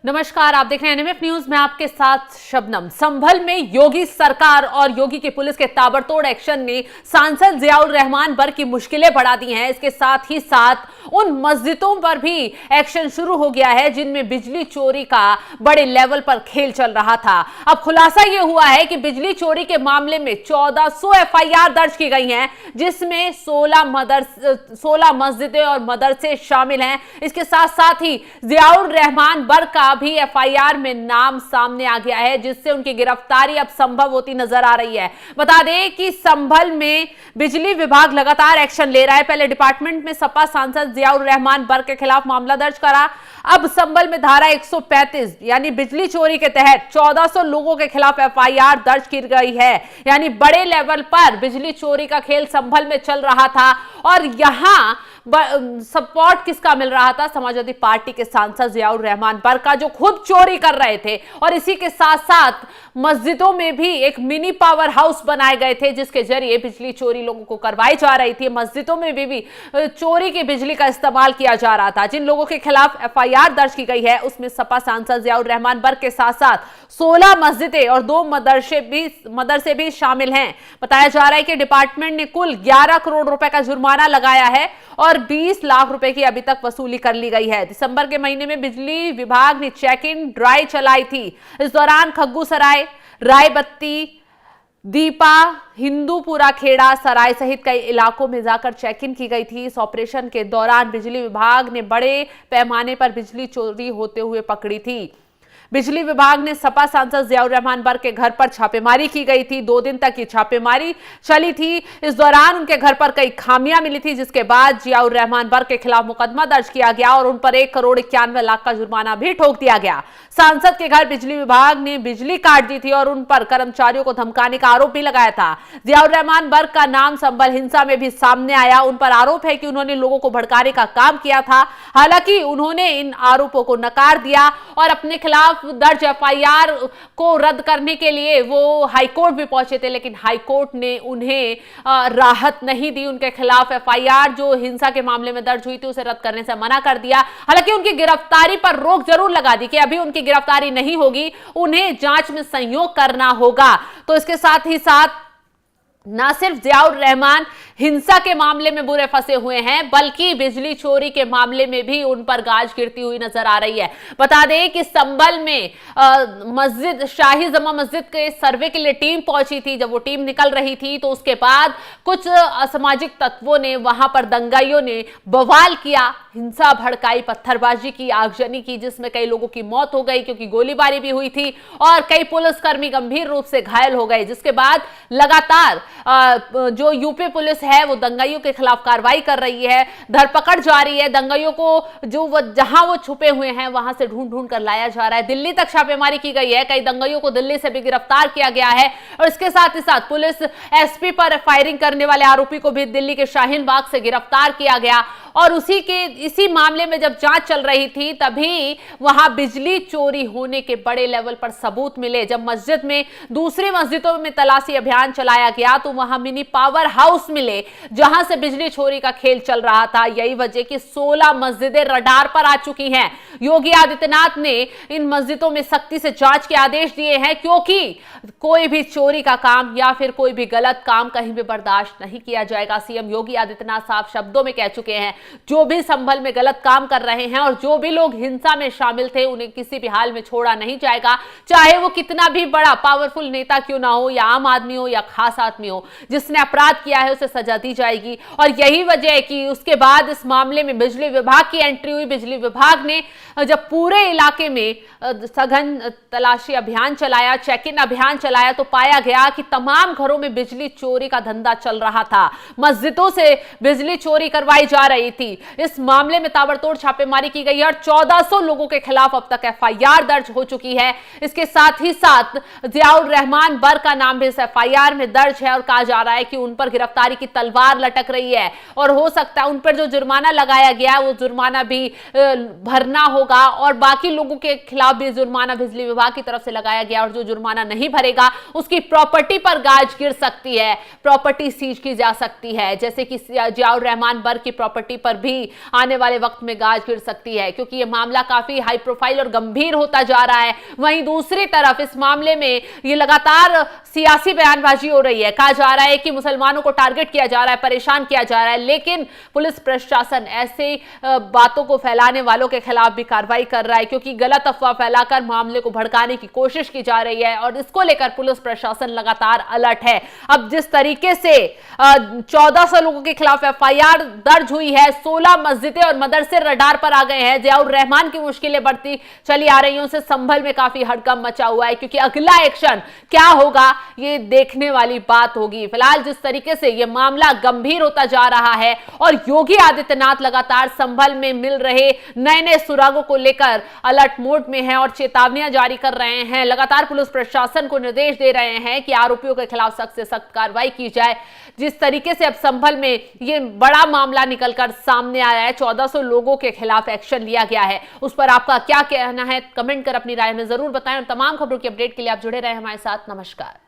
नमस्कार, आप देख रहे हैं एनएमएफ न्यूज में आपके साथ शबनम। संभल में योगी सरकार और योगी की पुलिस के ताबड़तोड़ एक्शन ने सांसद जियाउर रहमान बर की मुश्किलें बढ़ा दी हैं। इसके साथ ही साथ उन मस्जिदों पर भी एक्शन शुरू हो गया है जिनमें बिजली चोरी का बड़े लेवल पर खेल चल रहा था। अब खुलासा यह हुआ है कि बिजली चोरी के मामले में 1400 एफआईआर दर्ज की गई हैं, जिसमें 16 मस्जिदें और मदरसे शामिल हैं। इसके साथ साथ ही जियाउर रहमान बर का भी एफआईआर में नाम सामने आ गया है, जिससे उनकी गिरफ्तारी अब संभव होती नजर आ रही है। बता दें कि संभल में बिजली विभाग लगातार एक्शन ले रहा है। पहले डिपार्टमेंट में सपा सांसद जियाउर रहमान बर के खिलाफ मामला दर्ज करा। अब संभल में धारा 135 यानी बिजली चोरी के तहत 1400 लोगों के खिलाफ एफआईआर दर्ज की गई है। यानी बड़े लेवल पर बिजली चोरी का खेल संभल में चल रहा था और यहां सपोर्ट किसका मिल रहा था? समाजवादी पार्टी के सांसद जियाउर रहमान बर का, जो खुद चोरी कर रहे थे। और इसी के साथ साथ मस्जिदों में भी एक मिनी पावर हाउस बनाए गए थे, जिसके जरिए बिजली चोरी लोगों को करवाई जा रही थी। मस्जिदों में भी चोरी की बिजली का इस्तेमाल किया जा रहा था। जिन लोगों के खिलाफ एफआईआर दर्ज की गई है उसमें सपा सांसद जियाउर रहमान बर के साथ साथ 16 मस्जिदें और 2 मदरसे भी शामिल हैं। बताया जा रहा है कि डिपार्टमेंट ने कुल 11 करोड़ रुपए का जुर्माना लगाया है और 20 लाख रुपए की अभी तक वसूली कर ली गई है। दिसंबर के महीने में बिजली विभाग ने चेक इन ड्राइव चलाई थी। इस दौरान खग्गूसराय, रायबत्ती, दीपा, हिंदूपुरा खेड़ा, सराय सहित कई इलाकों में जाकर चेक इन की गई थी। इस ऑपरेशन के दौरान बिजली विभाग ने बड़े पैमाने पर बिजली चोरी होते हुए पकड़ी थी। बिजली विभाग ने सपा सांसद जियाउर रहमान बर के घर पर छापेमारी की गई थी। 2 दिन तक ये छापेमारी चली थी। इस दौरान उनके घर पर कई खामियां मिली थी, जिसके बाद जियाउर रहमान बर के खिलाफ मुकदमा दर्ज किया गया और उन पर 1 करोड़ 91 लाख का जुर्माना भी ठोक दिया गया। सांसद के घर बिजली विभाग ने बिजली काट दी थी और उन पर कर्मचारियों को धमकाने का आरोप भी लगाया था। जियाउर रहमान बर का नाम संभल हिंसा में भी सामने आया। उन पर आरोप है कि उन्होंने लोगों को भड़काने का काम किया था। हालांकि उन्होंने इन आरोपों को नकार दिया और अपने खिलाफ दर्ज एफआईआर को रद्द करने के लिए वो हाईकोर्ट भी पहुंचे थे, लेकिन हाईकोर्ट ने उन्हें राहत नहीं दी। उनके खिलाफ एफआईआर जो हिंसा के मामले में दर्ज हुई थी उसे रद्द करने से मना कर दिया। हालांकि उनकी गिरफ्तारी पर रोक जरूर लगा दी कि अभी उनकी गिरफ्तारी नहीं होगी, उन्हें जांच में सहयोग करना होगा। तो इसके साथ ही साथ न सिर्फ जियाउर रहमान हिंसा के मामले में बुरे फंसे हुए हैं, बल्कि बिजली चोरी के मामले में भी उन पर गाज गिरती हुई नजर आ रही है। बता दें कि संभल में मस्जिद शाही जमा मस्जिद के सर्वे के लिए टीम पहुंची थी। जब वो टीम निकल रही थी तो उसके बाद कुछ असामाजिक तत्वों ने, वहां पर दंगाइयों ने बवाल किया, हिंसा भड़काई, पत्थरबाजी की, आगजनी की, जिसमें कई लोगों की मौत हो गई क्योंकि गोलीबारी भी हुई थी और कई पुलिसकर्मी गंभीर रूप से घायल हो गए। जिसके बाद लगातार जो यूपी पुलिस है वो दंगाइयों के खिलाफ कार्रवाई कर रही है, धरपकड़ जारी है। दंगाइयों को जहां वो छुपे हुए हैं वहां से ढूंढ कर लाया जा रहा है। दिल्ली तक छापेमारी की गई है, कई दंगाइयों को दिल्ली से भी गिरफ्तार किया गया है और इसके साथ ही साथ पुलिस एसपी पर फायरिंग करने वाले आरोपी को भी दिल्ली के शाहीन बाग से गिरफ्तार किया गया। और इसी मामले में जब जांच चल रही थी तभी वहां बिजली चोरी होने के बड़े लेवल पर सबूत मिले। जब मस्जिद में दूसरी मस्जिदों में तलाशी अभियान चलाया गया तो वहां मिनी पावर हाउस मिले जहां से बिजली चोरी का खेल चल रहा था। यही वजह कि 16 मस्जिदें रडार पर आ चुकी हैं। योगी आदित्यनाथ ने इन मस्जिदों में सख्ती से जांच के आदेश दिए हैं, क्योंकि कोई भी चोरी का काम या फिर कोई भी गलत काम कहीं भी बर्दाश्त नहीं किया जाएगा। सीएम योगी आदित्यनाथ साफ शब्दों में कह चुके हैं, जो भी संभल में गलत काम कर रहे हैं और जो भी लोग हिंसा में शामिल थे उन्हें किसी भी हाल में छोड़ा नहीं जाएगा, चाहे वो कितना भी बड़ा पावरफुल नेता क्यों ना हो, या आम आदमी हो या खास आदमी हो। जिसने अपराध किया है उसे सजा दी जाएगी। और यही वजह है कि उसके बाद इस मामले में बिजली विभाग की एंट्री हुई। बिजली विभाग ने जब पूरे इलाके में सघन तलाशी अभियान चलाया, चेक इन अभियान चलाया, तो पाया गया कि तमाम घरों में बिजली चोरी का धंधा चल रहा था। मस्जिदों से बिजली चोरी करवाई जा रही थी। इस मामले में ताबड़तोड़ छापेमारी की गई है और 1400 लोगों के खिलाफ अब तक एफआईआर दर्ज हो चुकी है। इसके साथ ही साथ जियाउर रहमान बर का नाम भी इस एफआईआर में दर्ज है और कहा जा रहा है कि उन पर गिरफ्तारी की तलवार लटक रही है और हो सकता है उन पर जो जुर्माना लगाया गया वो जुर्माना भी भरना होगा और बाकी लोगों के खिलाफ भी जुर्माना बिजली विभाग की तरफ से लगाया गया और जो जुर्माना नहीं भरेगा उसकी प्रॉपर्टी पर गाज गिर सकती है, प्रॉपर्टी सीज की जा सकती है, जैसे कि जियाउर रहमान बर्क की प्रॉपर्टी पर भी आने वाले वक्त में गाज गिर सकती है क्योंकि यह मामला काफी हाई प्रोफाइल और गंभीर होता जा रहा है। वहीं दूसरी तरफ इस मामले में ये लगातार सियासी बयानबाजी हो रही है, कहा जा रहा है कि मुसलमानों को टारगेट किया जा रहा है, परेशान किया जा रहा है, लेकिन पुलिस प्रशासन ऐसे बातों को फैलाने वालों के खिलाफ भी कार्रवाई कर रहा है क्योंकि गलत अफवाह फैलाकर मामले को भड़काने की कोशिश की जा रही है और इसको लेकर पुलिस प्रशासन लगातार अलर्ट है। अब जिस तरीके से 1400 लोगों के खिलाफ एफआईआर दर्ज हुई है, 16 मस्जिदें और मदरसे रडार पर आ गए हैं, जियाउर रहमान की मुश्किलें बढ़ती चली आ रही हैं, उनसे संभल में काफी हड़कंप मचा हुआ है क्योंकि अगला एक्शन क्या होगा ये देखने वाली बात होगी। फिलहाल जिस तरीके से यह मामला गंभीर होता जा रहा है और योगी आदित्यनाथ लगातार संभल में मिल रहे नए नए सुरागों को लेकर अलर्ट मोड में है और चेतावनियां जारी कर रहे हैं, लगातार पुलिस प्रशासन को निर्देश दे रहे हैं कि आरोपियों के खिलाफ सख्त से सख्त कार्रवाई की जाए। जिस तरीके से अब संभल में ये बड़ा मामला निकलकर सामने आया है, 1400 लोगों के खिलाफ एक्शन लिया गया है, उस पर आपका क्या कहना है कमेंट कर अपनी राय में जरूर बताएं और तमाम खबरों की अपडेट के लिए आप जुड़े रहे हमारे साथ। नमस्कार।